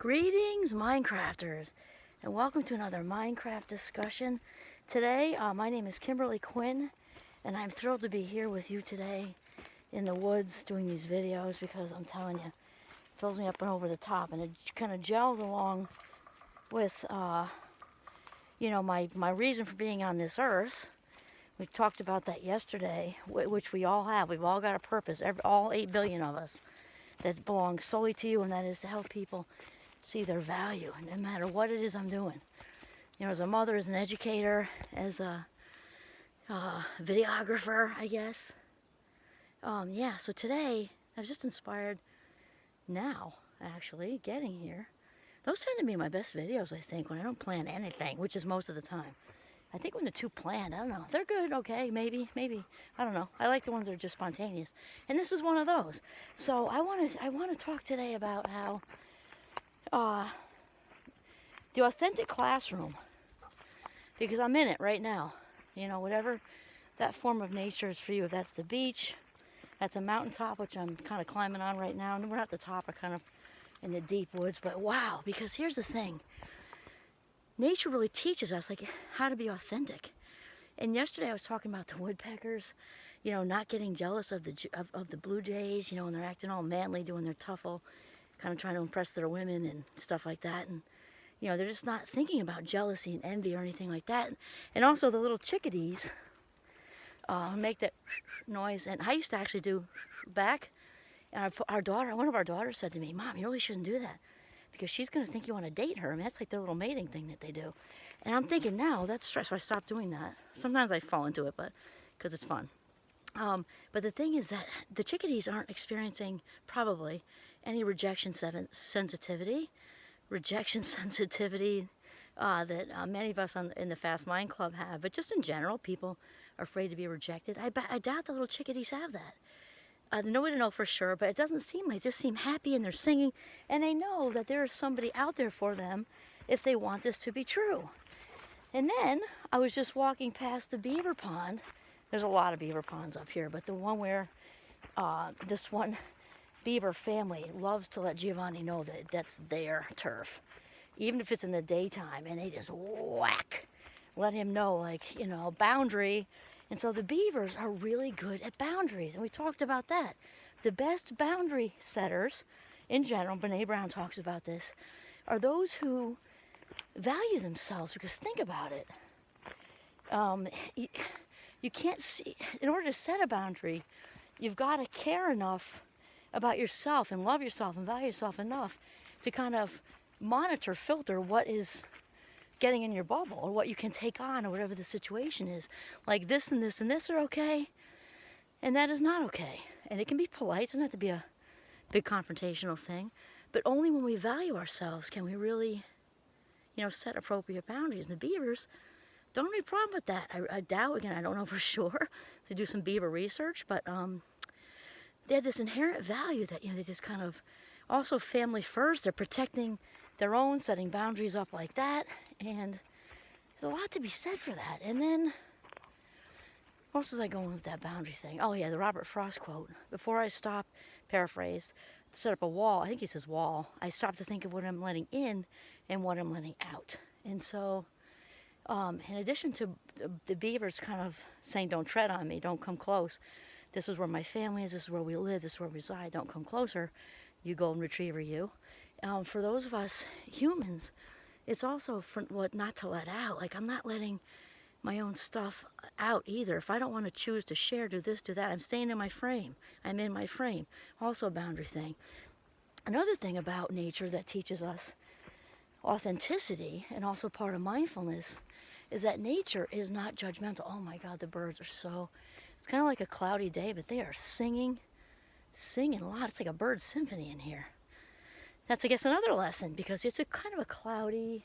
Greetings, Minecrafters, and welcome to another Minecraft discussion. Today, my name is Kimberly Quinn, and I'm thrilled to be here with you today in the woods doing these videos because I'm telling you, it fills me up and over the top, and it kind of gels along with, my reason for being on this earth. We talked about that yesterday, which we all have. We've all got a purpose, all 8 billion of us, that belongs solely to you, and that is to help people see their value, no matter what it is I'm doing. You know, as a mother, as an educator, as a videographer, I guess. So today, I was just inspired now, actually, getting here. Those tend to be my best videos, I think, when I don't plan anything, which is most of the time. I think when they're too planned, I don't know. They're good, okay, maybe. I don't know. I like the ones that are just spontaneous. And this is one of those. So I want to talk today about how the authentic classroom, because I'm in it right now. You know, whatever that form of nature is for you. If that's the beach, that's a mountaintop, which I'm kind of climbing on right now. And we're not at the top, we're kind of in the deep woods. But wow, because here's the thing. Nature really teaches us like how to be authentic. And yesterday I was talking about the woodpeckers, you know, not getting jealous of the blue jays, you know, when they're acting all manly, doing their tuffle, kind of trying to impress their women and stuff like that. And you know, they're just not thinking about jealousy and envy or anything like that. And also the little chickadees make that noise. And I used to actually do back. And one of our daughters said to me, "Mom, you really shouldn't do that, because she's going to think you want to date her." I mean, that's like their little mating thing that they do. And I'm thinking now, that's stress, so I stopped doing that. Sometimes I fall into it, but because it's fun. But the thing is that the chickadees aren't experiencing probably any rejection sensitivity that many of us in the Fast Mind Club have. But just in general, people are afraid to be rejected. I doubt the little chickadees have that. No way to know for sure, but it doesn't seem like, they just seem happy and they're singing, and they know that there is somebody out there for them if they want this to be true. And then I was just walking past the beaver pond. There's a lot of beaver ponds up here, but the one where this one beaver family loves to let Giovanni know that that's their turf, even if it's in the daytime, and they just whack, let him know, like, you know, boundary. And so the beavers are really good at boundaries, and we talked about that. The best boundary setters, in general, Brené Brown talks about this, are those who value themselves, because think about it. You can't see, in order to set a boundary, you've got to care enough about yourself and love yourself and value yourself enough to kind of monitor, filter what is getting in your bubble, or what you can take on, or whatever the situation is. Like this and this and this are okay, and that is not okay. And it can be polite, it doesn't have to be a big confrontational thing, but only when we value ourselves can we really, you know, set appropriate boundaries. And the beavers don't have any problem with that. I doubt, again, I don't know for sure, to do some beaver research, but they have this inherent value that, you know, they just kind of, also family first, they're protecting their own, setting boundaries up like that, and there's a lot to be said for that. And then, where else was I going with that boundary thing? Oh yeah, the Robert Frost quote. Before I stop, paraphrased, to set up a wall, I think he says wall, I stop to think of what I'm letting in and what I'm letting out. And so, in addition to the beavers kind of saying, don't tread on me, don't come close, this is where my family is, this is where we live, this is where we reside, don't come closer, you golden retriever, you. For those of us humans, it's also for what not to let out. Like, I'm not letting my own stuff out either. If I don't want to choose to share, do this, do that, I'm staying in my frame. I'm in my frame. Also a boundary thing. Another thing about nature that teaches us authenticity, and also part of mindfulness, is that nature is not judgmental. Oh my God, the birds are so, it's kind of like a cloudy day, but they are singing a lot. It's like a bird symphony in here. That's, I guess, another lesson, because it's a kind of a cloudy,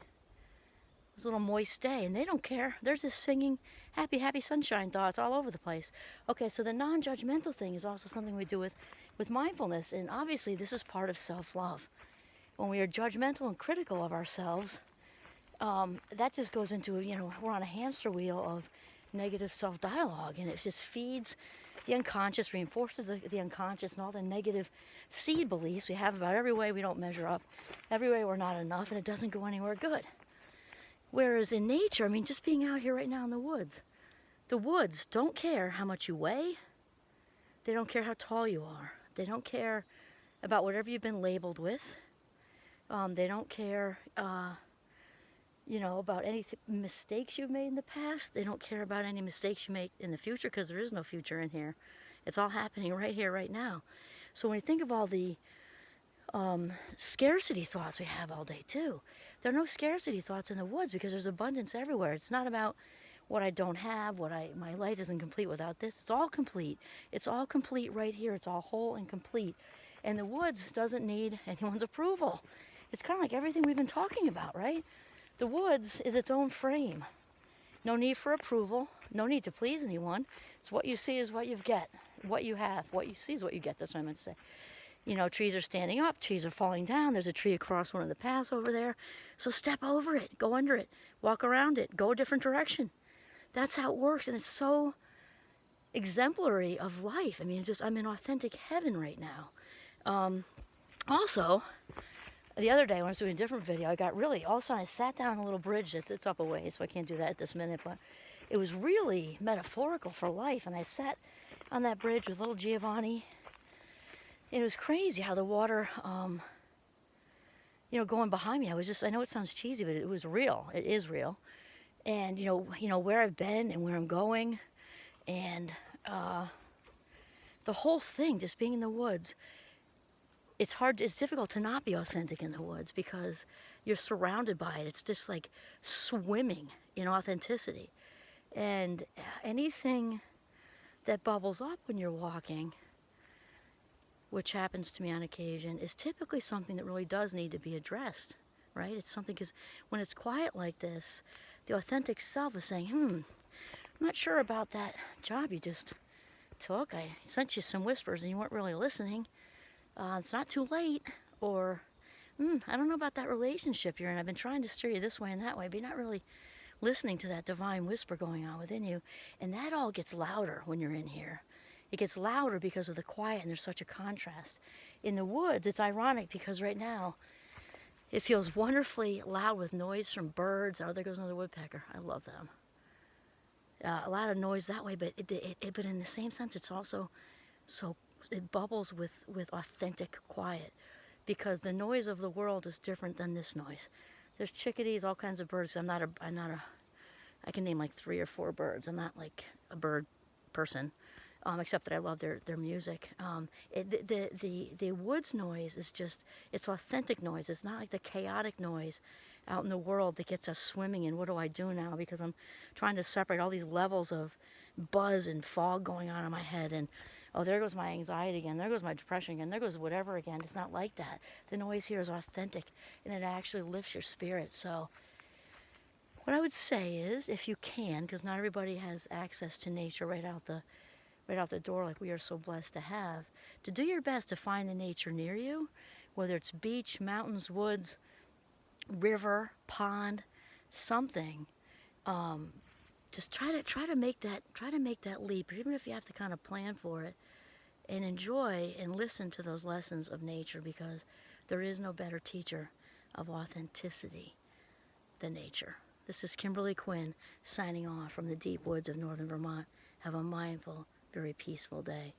it's a little moist day, and they don't care. They're just singing happy, happy sunshine thoughts all over the place. Okay, so the non-judgmental thing is also something we do with mindfulness, and obviously this is part of self-love. When we are judgmental and critical of ourselves, that just goes into, you know, we're on a hamster wheel of negative self-dialogue, and it just feeds the unconscious, reinforces the unconscious, and all the negative seed beliefs we have about every way we don't measure up, every way we're not enough, and it doesn't go anywhere good. Whereas in nature, I mean, just being out here right now in the woods don't care how much you weigh. They don't care how tall you are. They don't care about whatever you've been labeled with. They don't care, about any mistakes you've made in the past. They don't care about any mistakes you make in the future, because there is no future in here. It's all happening right here, right now. So when you think of all the scarcity thoughts we have all day too, there are no scarcity thoughts in the woods, because there's abundance everywhere. It's not about what I don't have, my life isn't complete without this. It's all complete. It's all complete right here. It's all whole and complete. And the woods doesn't need anyone's approval. It's kind of like everything we've been talking about, right? The woods is its own frame. No need for approval. No need to please anyone. It's what you see is what you get. What you have. What you see is what you get. That's what I meant to say. Trees are standing up. Trees are falling down. There's a tree across one of the paths over there. So step over it. Go under it. Walk around it. Go a different direction. That's how it works. And it's so exemplary of life. I mean, I'm in authentic heaven right now. Also, the other day when I was doing a different video, I got really, all of a sudden I sat down on a little bridge that's up a ways, so I can't do that at this minute, but it was really metaphorical for life. And I sat on that bridge with little Giovanni. It was crazy how the water, going behind me, I know it sounds cheesy, but it was real. It is real. And, where I've been and where I'm going, and the whole thing, just being in the woods, it's difficult to not be authentic in the woods, because you're surrounded by it. It's just like swimming in authenticity. And anything that bubbles up when you're walking, which happens to me on occasion, is typically something that really does need to be addressed, right? It's something, because when it's quiet like this, the authentic self is saying, I'm not sure about that job you just took. I sent you some whispers and you weren't really listening. It's not too late. Or, I don't know about that relationship you're in. I've been trying to steer you this way and that way, but you're not really listening to that divine whisper going on within you. And that all gets louder when you're in here. It gets louder because of the quiet, and there's such a contrast. In the woods, it's ironic, because right now, it feels wonderfully loud with noise from birds. Oh, there goes another woodpecker. I love them. A lot of noise that way, but but in the same sense, it's also it bubbles with authentic quiet, because the noise of the world is different than this noise. There's chickadees, all kinds of birds. I can name like 3 or 4 birds. I'm not like a bird person. Except that I love their music. The woods noise is just, it's authentic noise. It's not like the chaotic noise out in the world that gets us swimming in what do I do now, because I'm trying to separate all these levels of buzz and fog going on in my head, and oh, there goes my anxiety again, there goes my depression again, there goes whatever again. It's not like that. The noise here is authentic, and it actually lifts your spirit. So what I would say is, if you can, because not everybody has access to nature right out the door like we are so blessed to have, to do your best to find the nature near you, whether it's beach, mountains, woods, river, pond, something. Just try to make that leap, even if you have to kind of plan for it, and enjoy and listen to those lessons of nature, because there is no better teacher of authenticity than nature. This is Kimberly Quinn signing off from the deep woods of northern Vermont. Have a mindful, very peaceful day.